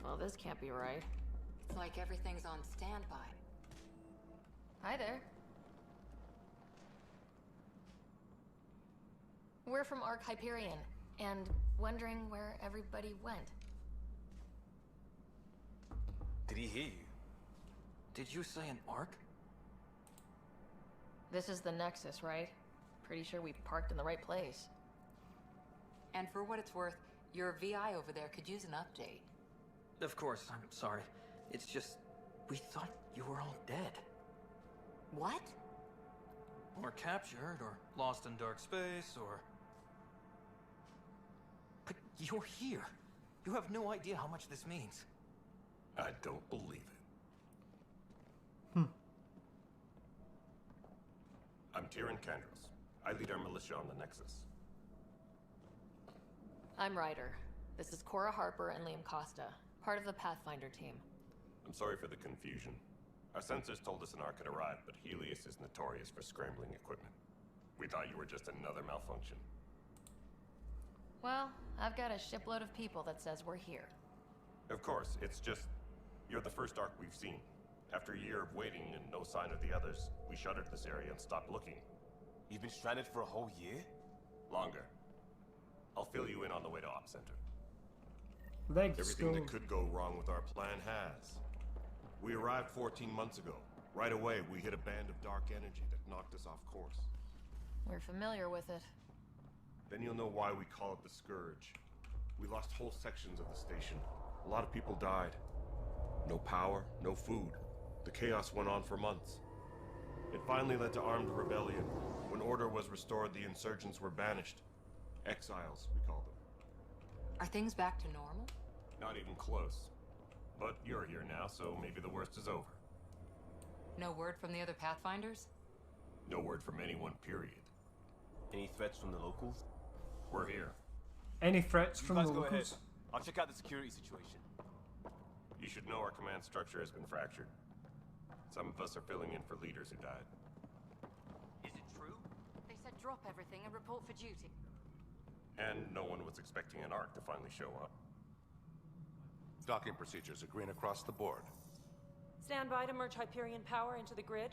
Well, this can't be right. It's like everything's on standby. Hi there. We're from Ark Hyperion, and wondering where everybody went. Did he hear you? Did you say an Ark? This is the Nexus, right? Pretty sure we parked in the right place. And for what it's worth, your VI over there could use an update. Of course, I'm sorry. It's just, we thought you were all dead. What? Or captured, or lost in dark space, or... But you're here. You have no idea how much this means. I don't believe it. I'm Tyrion Candros. I lead our militia on the Nexus. I'm Ryder. This is Cora Harper and Liam Costa, part of the Pathfinder team. I'm sorry for the confusion. Our sensors told us an Ark had arrived, but Helios is notorious for scrambling equipment. We thought you were just another malfunction. Well, I've got a shipload of people that says we're here. Of course, it's just... you're the first Ark we've seen. After a year of waiting and no sign of the others, we shuttered this area and stopped looking. You've been stranded for a whole year? Longer. I'll fill you in on the way to Op Center. go. Everything that could go wrong with our plan has. We arrived 14 months ago. Right away, we hit a band of dark energy that knocked us off course. We're familiar with it. Then you'll know why we call it the Scourge. We lost whole sections of the station. A lot of people died. No power, no food. The chaos went on for months. It finally led to armed rebellion. When order was restored, the insurgents were banished. Exiles, we call them. Are things back to normal? Not even close. But you're here now, so maybe the worst is over. No word from the other Pathfinders? No word from anyone, period. Any threats from the locals? We're here. Any threats You from guys the go ahead. locals? I'll check out the security situation. You should know our command structure has been fractured. Some of us are filling in for leaders who died. Is it true? They said drop everything and report for duty. And no one was expecting an Ark to finally show up. Docking procedures are green across the board. Stand by to merge Hyperion power into the grid.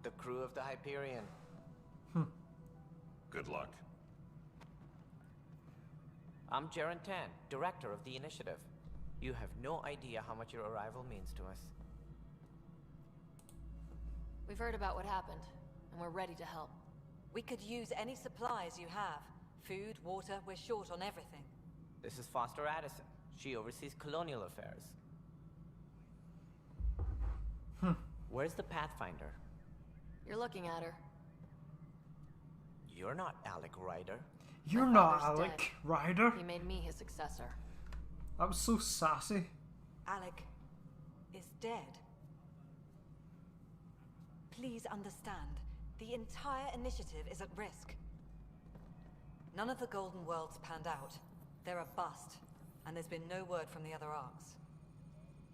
The crew of the Hyperion. Good luck. I'm Jaren Tan, director of the initiative. You have no idea how much your arrival means to us. We've heard about what happened, and we're ready to help. We could use any supplies you have. Food, water, we're short on everything. This is Foster Addison. She oversees colonial affairs. Where's the Pathfinder? You're looking at her. You're not Alec Ryder. You're My not father's Alec dead. Ryder. He made me his successor. That was so sassy. Alec is dead. Please understand, the entire initiative is at risk. None of the Golden Worlds panned out. They're a bust, and there's been no word from the other Arks.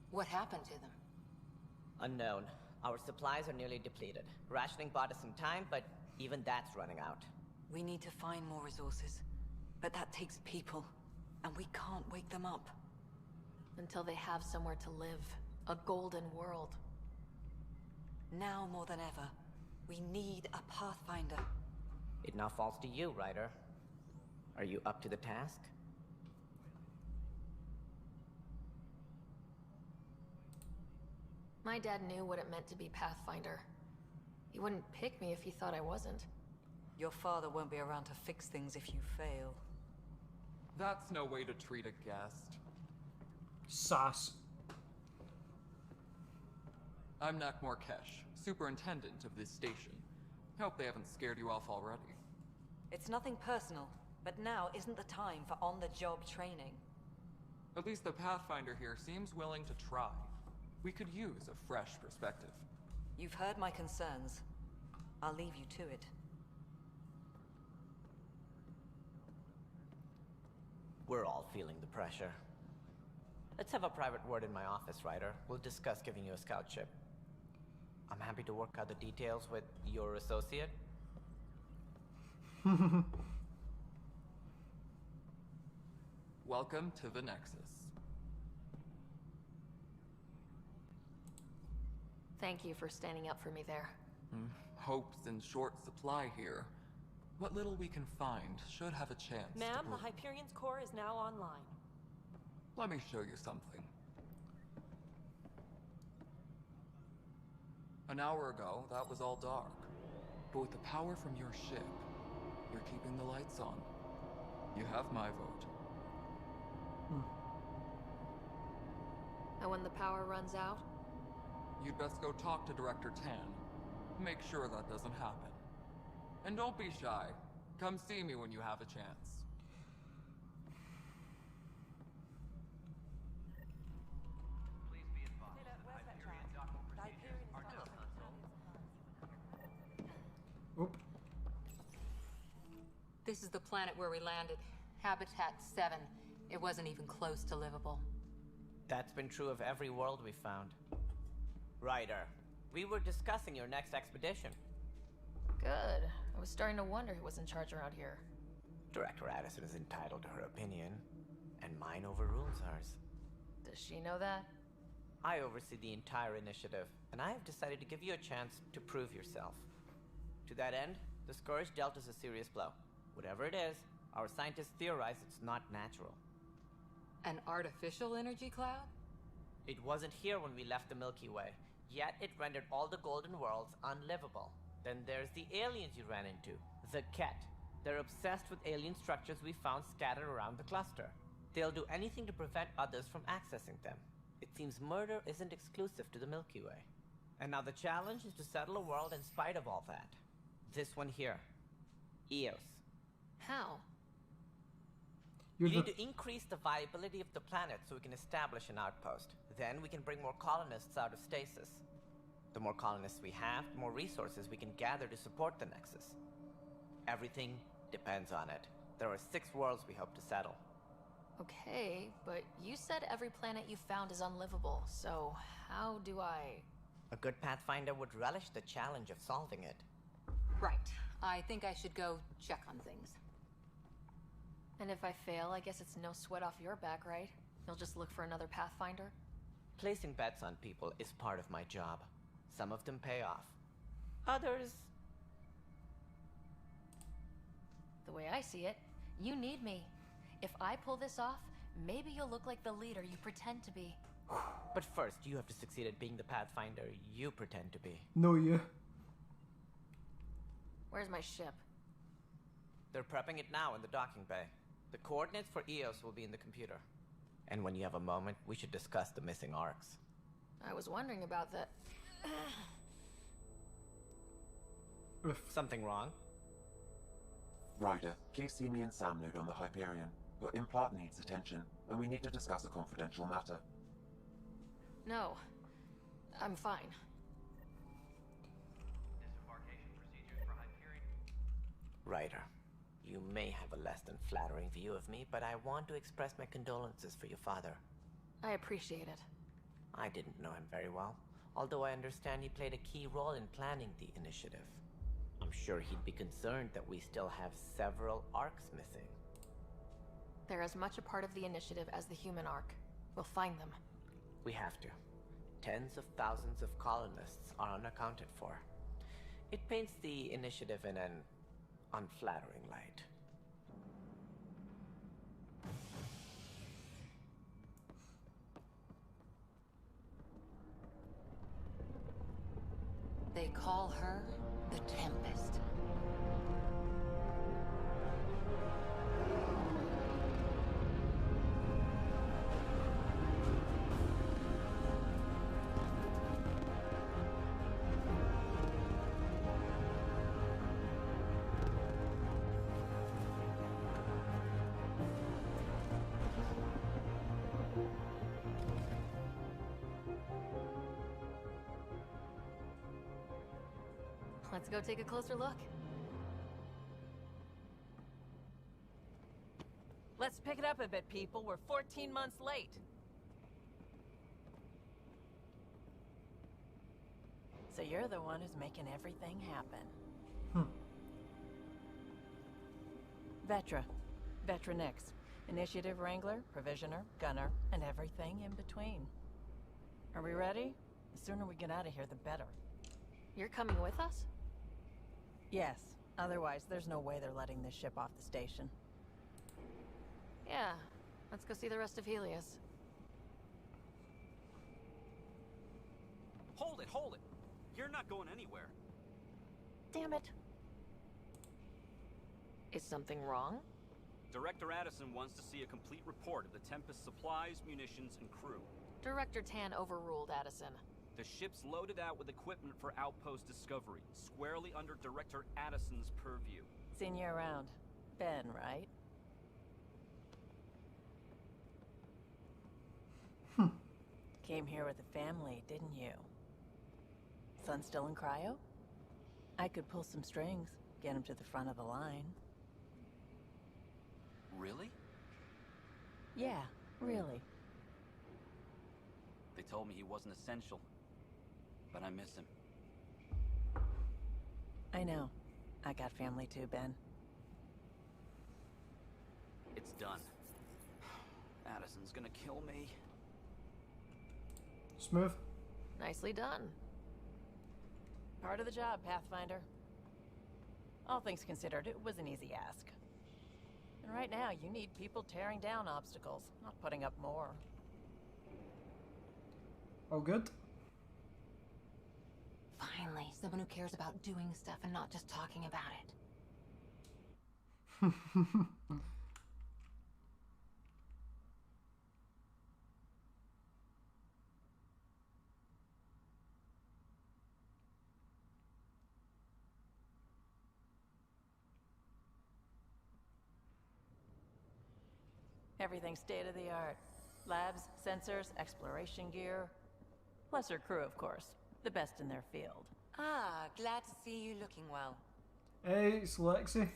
What happened to them? Unknown. Our supplies are nearly depleted. Rationing bought us some time, but even that's running out. We need to find more resources, but that takes people, and we can't wake them up. Until they have somewhere to live. A golden world. Now more than ever, we need a Pathfinder. It now falls to you, Ryder. Are you up to the task? My dad knew what it meant to be Pathfinder. He wouldn't pick me if he thought I wasn't. Your father won't be around to fix things if you fail. That's no way to treat a guest. Sass. I'm Nak Morkesh, superintendent of this station. Hope they haven't scared you off already. It's nothing personal, but now isn't the time for on-the-job training. At least the Pathfinder here seems willing to try. We could use a fresh perspective. You've heard my concerns. I'll leave you to it. We're all feeling the pressure. Let's have a private word in my office, Ryder. We'll discuss giving you a scout ship. I'm happy to work out the details with your associate. Welcome to the Nexus. Thank you for standing up for me there. Hope's in short supply here. What little we can find should have a chance to Ma'am, the prove- Hyperion's core is now online. Let me show you something. An hour ago, that was all dark. But with the power from your ship, you're keeping the lights on. You have my vote. And when the power runs out? You'd best go talk to Director Tan. Make sure that doesn't happen. And don't be shy. Come see me when you have a chance. Please be advised that Hyperion docking procedures are now Oop. This is the planet where we landed. Habitat 7. It wasn't even close to livable. That's been true of every world we found. Ryder, we were discussing your next expedition. Good. I was starting to wonder who was in charge around here. Director Addison is entitled to her opinion, and mine overrules hers. Does she know that? I oversee the entire initiative, and I have decided to give you a chance to prove yourself. To that end, the Scourge dealt us a serious blow. Whatever it is, our scientists theorize it's not natural. An artificial energy cloud? It wasn't here when we left the Milky Way, yet it rendered all the Golden Worlds unlivable. Then there's the aliens you ran into, the Ket. They're obsessed with alien structures we found scattered around the cluster. They'll do anything to prevent others from accessing them. It seems murder isn't exclusive to the Milky Way. And now the challenge is to settle a world in spite of all that. This one here. Eos. How? We need to increase the viability of the planet so we can establish an outpost. Then we can bring more colonists out of stasis. The more colonists we have, the more resources we can gather to support the Nexus. Everything depends on it. There are 6 worlds we hope to settle. Okay, but you said every planet you found is unlivable, so how do I... A good Pathfinder would relish the challenge of solving it. Right. I think I should go check on things. And if I fail, I guess it's no sweat off your back, right? You'll just look for another Pathfinder? Placing bets on people is part of my job. Some of them pay off. Others... The way I see it, you need me. If I pull this off, maybe you'll look like the leader you pretend to be. But first, you have to succeed at being the Pathfinder you pretend to be. No, you. Where's my ship? They're prepping it now in the docking bay. The coordinates for Eos will be in the computer. And when you have a moment, we should discuss the missing arcs. I was wondering about that. Something wrong? Ryder, please see me and Sam Node on the Hyperion. Your implant needs attention, and we need to discuss a confidential matter. No. I'm fine. disembarkation procedures for Hyperion. Ryder, you may have a less than flattering view of me, but I want to express my condolences for your father. I appreciate it. I didn't know him very well, although I understand he played a key role in planning the initiative. I'm sure he'd be concerned that we still have several arcs missing. They're as much a part of the initiative as the human arc. We'll find them. We have to. Tens of thousands of colonists are unaccounted for. It paints the initiative in an unflattering light. They call her the Tempest. Let's go take a closer look. Let's pick it up a bit, people. We're 14 months late. So you're the one who's making everything happen. Vetra. Vetra Nix. Initiative Wrangler, Provisioner, Gunner, and everything in between. Are we ready? The sooner we get out of here, the better. You're coming with us? Yes. Otherwise, there's no way they're letting this ship off the station. Yeah. Let's go see the rest of Helios. Hold it, hold it! You're not going anywhere. Damn it. Is something wrong? Director Addison wants to see a complete report of the Tempest's supplies, munitions, and crew. Director Tan overruled Addison. The ship's loaded out with equipment for outpost discovery, squarely under Director Addison's purview. Seen you around. Ben, right? Came here with a family, didn't you? Son still in cryo? I could pull some strings, get him to the front of the line. Really? Yeah, really. They told me he wasn't essential, but I miss him. I know. I got family too, Ben. It's done. Addison's gonna kill me. Smooth. Nicely done. Part of the job, Pathfinder. All things considered, it was an easy ask. And right now, you need people tearing down obstacles, not putting up more. All good? Finally, someone who cares about doing stuff and not just talking about it. Everything state-of-the-art. Labs, sensors, exploration gear. Plus her crew, of course. The best in their field. Ah, glad to see you looking well. Hey, it's Lexi.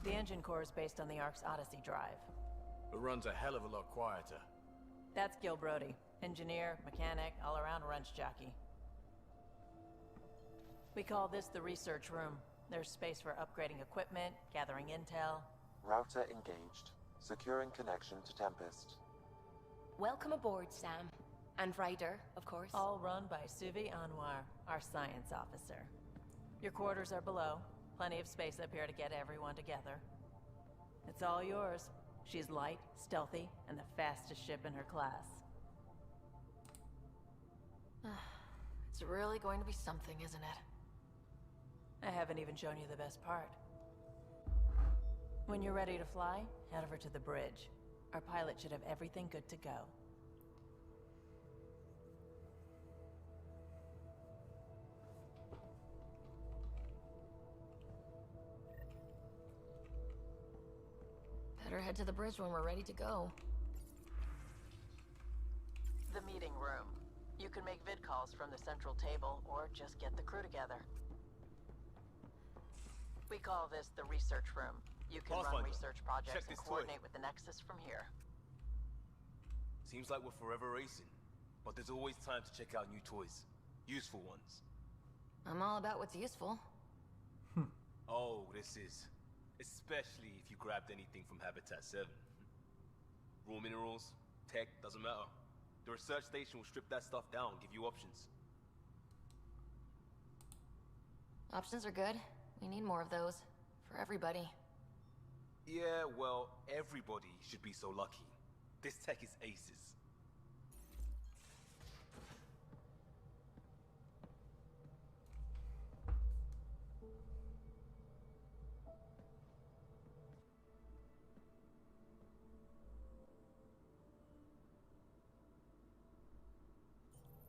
The engine core is based on the Ark's Odyssey drive. It runs a hell of a lot quieter. That's Gil Brody. Engineer, mechanic, all-around wrench jockey. We call this the research room. There's space for upgrading equipment, gathering intel. Router engaged. Securing connection to Tempest. Welcome aboard, Sam. And Ryder, of course. All run by Suvi Anwar, our science officer. Your quarters are below. Plenty of space up here to get everyone together. It's all yours. She's light, stealthy, and the fastest ship in her class. It's really going to be something, isn't it? I haven't even shown you the best part. When you're ready to fly, head over to the bridge. Our pilot should have everything good to go. Better head to the bridge when we're ready to go. The meeting room. You can make vid calls from the central table, or just get the crew together. We call this the research room. You can run research projects and coordinate with the Nexus from here. Seems like we're forever racing, but there's always time to check out new toys. Useful ones. I'm all about what's useful. Oh, this is. Especially if you grabbed anything from Habitat 7. Raw minerals, tech, doesn't matter. The research station will strip that stuff down, give you options. Options are good. We need more of those. For everybody. Yeah, well, everybody should be so lucky. This tech is aces.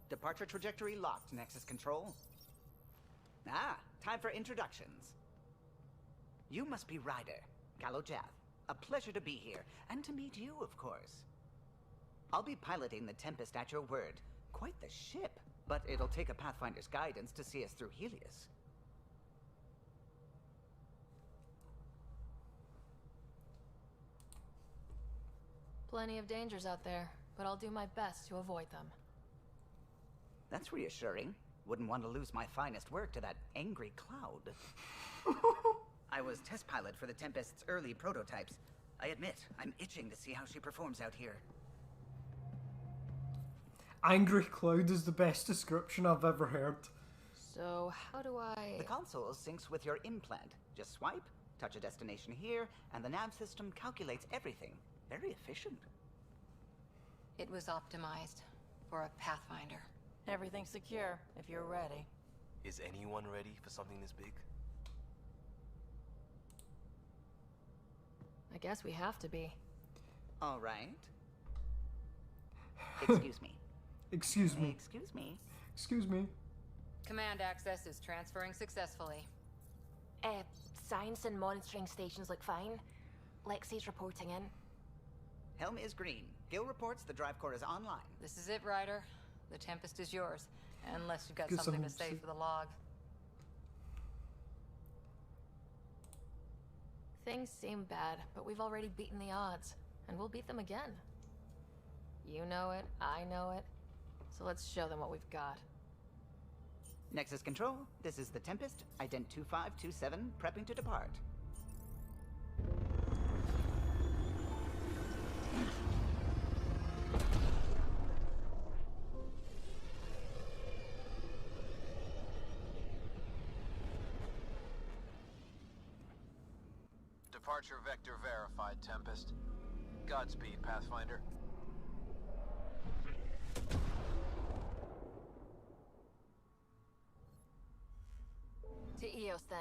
Departure trajectory locked, Nexus Control. Ah, time for introductions. You must be Ryder, Kalojath. A pleasure to be here, and to meet you, of course. I'll be piloting the Tempest at your word. Quite the ship, but it'll take a Pathfinder's guidance to see us through Helios. Plenty of dangers out there, but I'll do my best to avoid them. That's reassuring. Wouldn't want to lose my finest work to that angry cloud. I was test pilot for the Tempest's early prototypes. I admit, I'm itching to see how she performs out here. Angry Cloud is the best description I've ever heard. So, how do I... The console syncs with your implant. Just swipe, touch a destination here, and the nav system calculates everything. Very efficient. It was optimized for a Pathfinder. Everything's secure, if you're ready. Is anyone ready for something this big? I guess we have to be. All right. Excuse me. Excuse me. Excuse me. Excuse me. Command access is transferring successfully. Science and monitoring stations look fine. Lexi's reporting in. Helm is green. Gil reports the drive core is online. This is it, Ryder. The Tempest is yours. Unless you've got Get something to something say to for the log. Things seem bad, but we've already beaten the odds. And we'll beat them again. You know it, I know it. So let's show them what we've got. Nexus Control, this is the Tempest, ident 2527, prepping to depart. Departure vector verified, Tempest. Godspeed, Pathfinder. To EOS then.